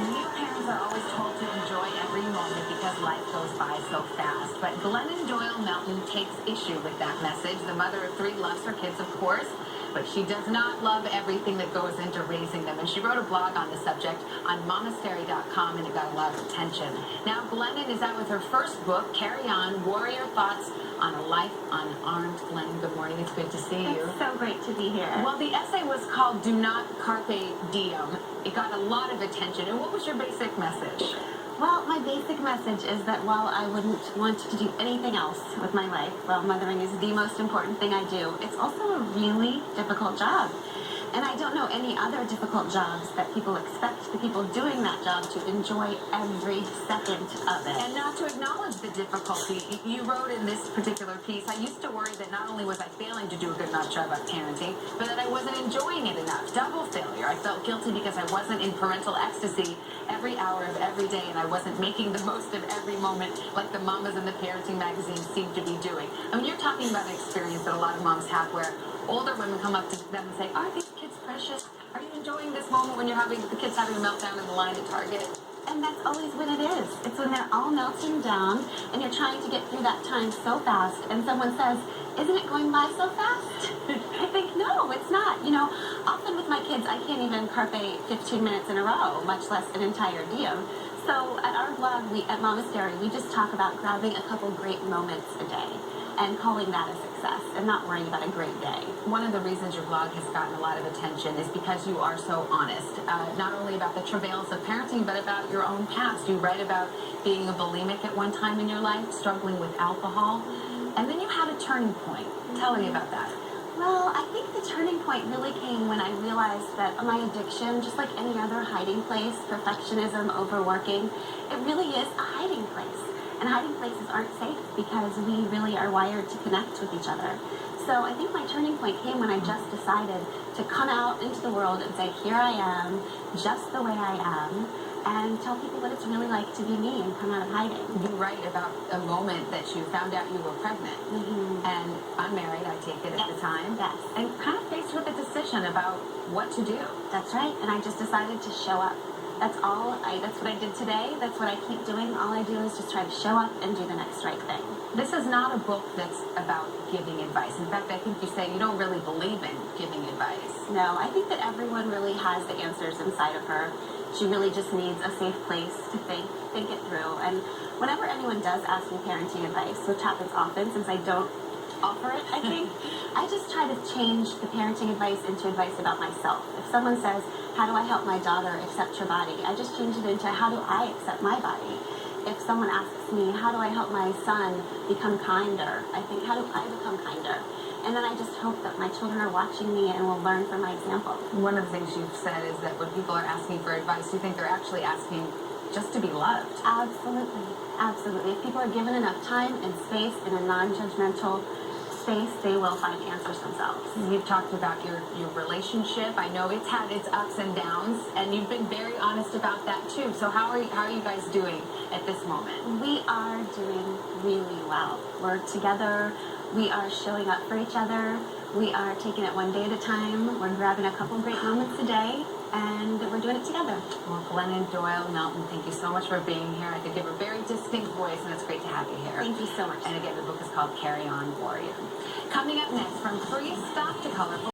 New parents are always told to enjoy every moment because life goes by so fast. But Glennon Doyle Melton takes issue with that message. The mother of three loves her kids, of course, but she does not love everything that goes into raising them. And she wrote a blog on the subject on monastery.com, and it got a lot of attention. Now, Glennon is out with her first book, Carry On, Warrior Thoughts on a Life Unarmed. Glennon, good morning. It's good to see you. It's so great to be here. Well, the essay was called Do Not Carpe Diem. It got a lot of attention. And what was your basic message? Well, my basic message is that while I wouldn't want to do anything else with my life, well, mothering is the most important thing I do, it's also a really difficult job. And I don't know any other difficult jobs that people expect the people doing that job to enjoy every second of it. And not to acknowledge the difficulty. You wrote in this particular piece, I used to worry that not only was I failing to do a good enough job at parenting, but that I wasn't enjoying it enough. Double failure. I felt guilty because I wasn't in parental ecstasy every hour of every day, and I wasn't making the most of every moment like the mamas in the parenting magazines seem to be doing. I mean, you're talking about an experience that a lot of moms have where older women come up to them and say, are these kids precious? Are you enjoying this moment when the kids having a meltdown in the line at Target? And that's always when it is. It's when they're all melting down and you're trying to get through that time so fast and someone says, isn't it going by so fast? I think, no, it's not. You know, often with my kids, I can't even carpe 15 minutes in a row, much less an entire diem. So at our blog, at Monastery, we just talk about grabbing a couple great moments a day and calling that a success and not worrying about a great day. One of the reasons your blog has gotten a lot of attention is because you are so honest, not only about the travails of parenting, but about your own past. You write about being a bulimic at one time in your life, struggling with alcohol, and then you had a turning point. Tell me about that. Well, I think the turning point really came when I realized that my addiction, just like any other hiding place, perfectionism, overworking, it really is a hiding place. And hiding places aren't safe because we really are wired to connect with each other. So I think my turning point came when I just decided to come out into the world and say, here I am, just the way I am, and tell people what it's really like to be me and come out of hiding. You write about a moment that you found out you were pregnant, and unmarried, I take it, at the time, yes, and kind of faced with a decision about what to do. That's right, and I just decided to show up. That's what I did today. That's what I keep doing. All I do is just try to show up and do the next right thing. This is not a book that's about giving advice. In fact, I think you say you don't really believe in giving advice. No, I think that everyone really has the answers inside of her. She really just needs a safe place to think it through. And whenever anyone does ask me parenting advice, which happens often since I don't offer it, I think, I just try to change the parenting advice into advice about myself. If someone says, how do I help my daughter accept her body? I just change it into, how do I accept my body? If someone asks me, how do I help my son become kinder? I think, how do I become kinder? And then I just hope that my children are watching me and will learn from my example. One of the things you've said is that when people are asking for advice, you think they're actually asking just to be loved. Absolutely. Absolutely. If people are given enough time and space in a non-judgmental space, they will find answers themselves. You've talked about your relationship. I know it's had its ups and downs, and you've been very honest about that too. So how are you guys doing at this moment? We are doing really well. We're together. We are showing up for each other. We are taking it one day at a time. We're grabbing a couple great moments a day, and we're doing it together. Well, Glennon Doyle Melton, thank you so much for being here. I think you have a very distinct voice, and it's great to have you here. Thank you so much. And again, the book is called Carry On, Warrior. Coming up next, from free stuff to colorful